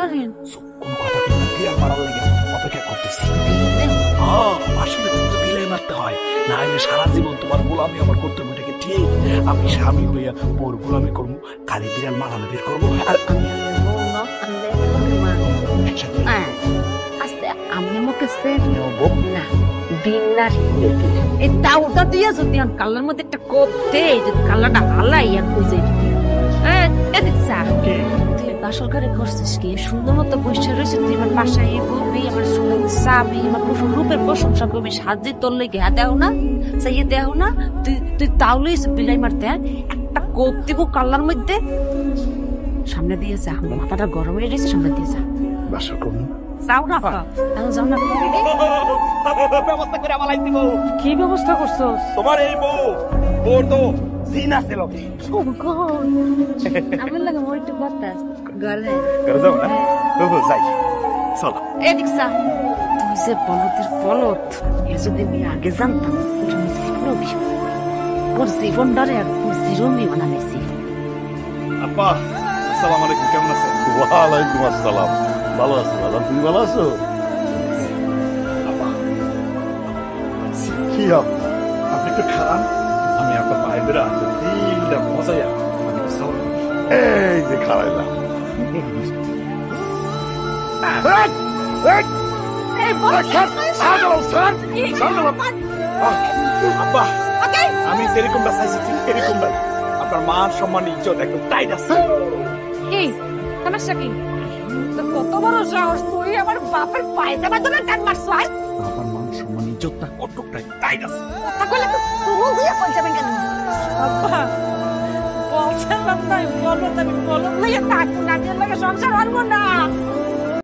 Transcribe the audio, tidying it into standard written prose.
করেন? কোনো কথা বলি না, বিড়াল মারার লেগে অপেক্ষা করতেছি। আসলে কিন্তু বিলাই মারতে হয়, না হলে সারা জীবন তোমার গোলামি আমার কর্তব্য, এটাকে ঠিক আমি স্বামী হইয়া বোর গোলামি করবো, খালি বিড়াল মারানো বের করবো আর আমি আমার বউ না, আমি দেখে মা। একসাথে আস্তে আমি মুখে সে নেবো। না বিনার এই তাওটা দিয়া যদি আমি কালার মধ্যে একটা কোপ দেই, যদি কালারটা হালাই আর বুঝে এদিক স্যার তুই বাসর ঘরে করছিস কি? সুন্দর মতো বসে রয়েছে, তুই আমার বাসায় বলবি, আমার সুন্দর চাবি, আমার রূপের প্রশংসা করবি, সাহায্য তোর লেগে দেও না, চাইয়ে দেও না, তুই তুই তাহলে বিলাই মারতে একটা কোপ দিব কালার মধ্যে। সামনে দিয়ে যা, মাথাটা গরম হয়ে গেছে, সামনে দিয়ে যা। বাসর করুন যাও না যাও না। ব্যবস্থা করে আমার দিব। কি ব্যবস্থা করছো? তোমার এই বউ ওর তো জিন আছে লোকে। আমার লাগে মোর একটু বাতাস গলে করে যাও না, যাই চলো। এদিক যা। তুই যে বলদের বলদ, এ যদি আমি আগে জানতাম ওর জীবনটারে জিরোমি বানাইছি। আপা আসসালামু আলাইকুম, কেমন আছেন? ওয়ালাইকুম আসসালাম, ভালো আছো দাদা, তুমি ভালো আছো? আপা কি আপনি একটু খান, আমি আপনার পায়ে বেড়ে আছে দিলটা মজাইয়া আমি সালাম। এই যে খারাইলাম। আব্বা আমি যেরকমটা চাইছি ঠিক এরকমটা, আপনার মান সম্মান ইজ্জত একদম টাইট আছে। এই সমস্যা কি? তো কত বড় সাহস, তুই আমার বাপের পায়জামা ধরে ডাক মারছ? আপনার মান সম্মান ইজ্জতটা কতটাই টাইট আছে। কথা কইলে তো তুই দিয়ে কই যাবেন কেন? আব্বা বলছিলাম না, বলো আমি বলো লইয়া থাকবো না, যে লাগে সংসার হারবো না।